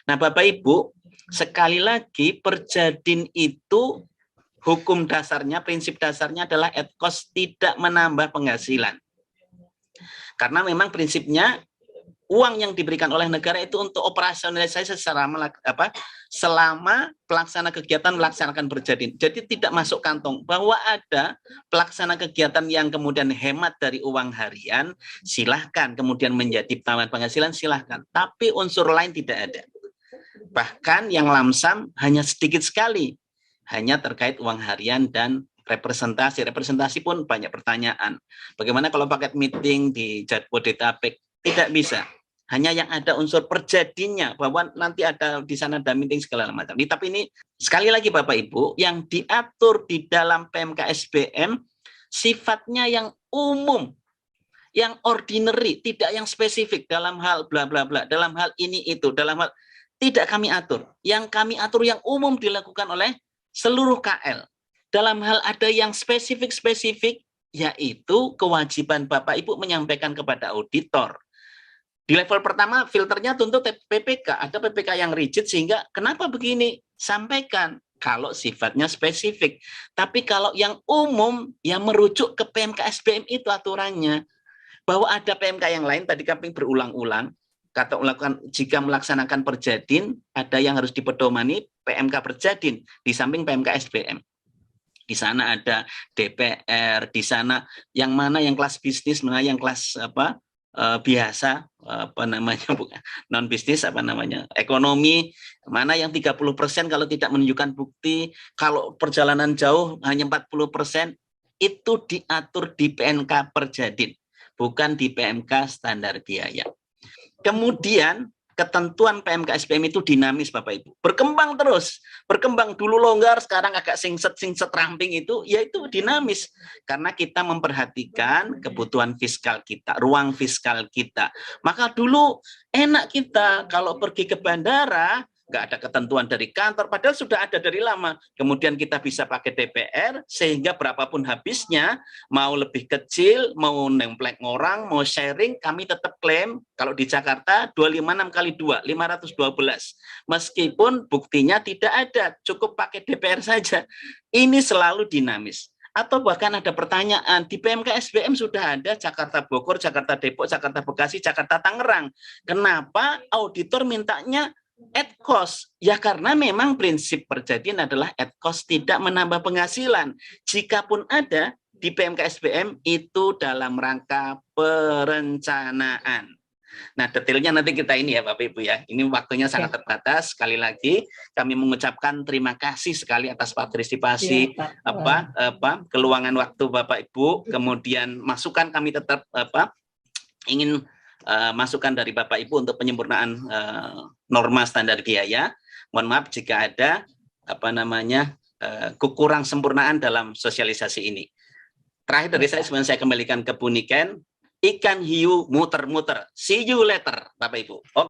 Nah, Bapak Ibu, sekali lagi Perjadin itu hukum dasarnya, prinsip dasarnya adalah at cost, tidak menambah penghasilan. Karena memang prinsipnya uang yang diberikan oleh negara itu untuk operasionalisasi selama pelaksana kegiatan melaksanakan Perjadin. Jadi tidak masuk kantong. Bahwa ada pelaksana kegiatan yang kemudian hemat dari uang harian, silahkan. Kemudian menjadi tambahan penghasilan, silahkan. Tapi unsur lain tidak ada. Bahkan yang lamsam hanya sedikit sekali. Hanya terkait uang harian dan representasi. Representasi pun banyak pertanyaan. Bagaimana kalau paket meeting di Jabodetabek? Tidak bisa. Hanya yang ada unsur Perjadinnya, bahwa nanti ada di sana ada meeting segala macam. Tapi ini sekali lagi Bapak Ibu, yang diatur di dalam PMKSBM sifatnya yang umum, yang ordinary, tidak yang spesifik dalam hal bla bla bla, dalam hal ini itu, dalam hal tidak kami atur. Yang kami atur yang umum dilakukan oleh seluruh KL. Dalam hal ada yang spesifik, yaitu kewajiban Bapak Ibu menyampaikan kepada auditor. Di level pertama filternya tentu PPK, ada PPK yang rigid sehingga kenapa begini? Sampaikan kalau sifatnya spesifik. Tapi kalau yang umum yang merujuk ke PMKSBM itu aturannya. Bahwa ada PMK yang lain, tadi kami berulang-ulang, kata jika melaksanakan Perjadin, ada yang harus dipedomani PMK Perjadin di samping PMK SBM. Di sana ada DPR, di sana yang mana yang kelas bisnis, mana yang kelas biasa, bukan non bisnis, ekonomi, mana yang 30% kalau tidak menunjukkan bukti, kalau perjalanan jauh hanya 40%, itu diatur di PMK Perjadin, bukan di PMK standar biaya. Kemudian ketentuan PMK SBM itu dinamis Bapak Ibu, berkembang terus, berkembang, dulu longgar, sekarang agak singset ramping, itu yaitu dinamis karena kita memperhatikan kebutuhan fiskal kita, ruang fiskal kita. Maka dulu enak kita kalau pergi ke bandara nggak ada ketentuan dari kantor, padahal sudah ada dari lama. Kemudian kita bisa pakai DPR, sehingga berapapun habisnya, mau lebih kecil, mau nemplek orang, mau sharing, kami tetap klaim. Kalau di Jakarta 256 kali 2, 512. Meskipun buktinya tidak ada, cukup pakai DPR saja. Ini selalu dinamis. Atau bahkan ada pertanyaan, di PMK SBM sudah ada Jakarta Bogor, Jakarta Depok, Jakarta Bekasi, Jakarta Tangerang. Kenapa auditor mintanya at cost? Ya karena memang prinsip Perjadin adalah at cost, tidak menambah penghasilan. Jikapun ada di PMK SBM itu dalam rangka perencanaan. Nah, detailnya nanti kita ini ya Bapak Ibu ya. Ini waktunya sangat terbatas. Sekali lagi kami mengucapkan terima kasih sekali atas partisipasi keluangan waktu Bapak Ibu. Kemudian masukan kami tetap ingin masukan dari Bapak Ibu untuk penyempurnaan norma standar biaya. Mohon maaf jika ada kekurang sempurnaan dalam sosialisasi ini. Terakhir dari saya, sebelum saya kembalikan ke Bu Niken, ikan hiu muter-muter. See you later, Bapak Ibu.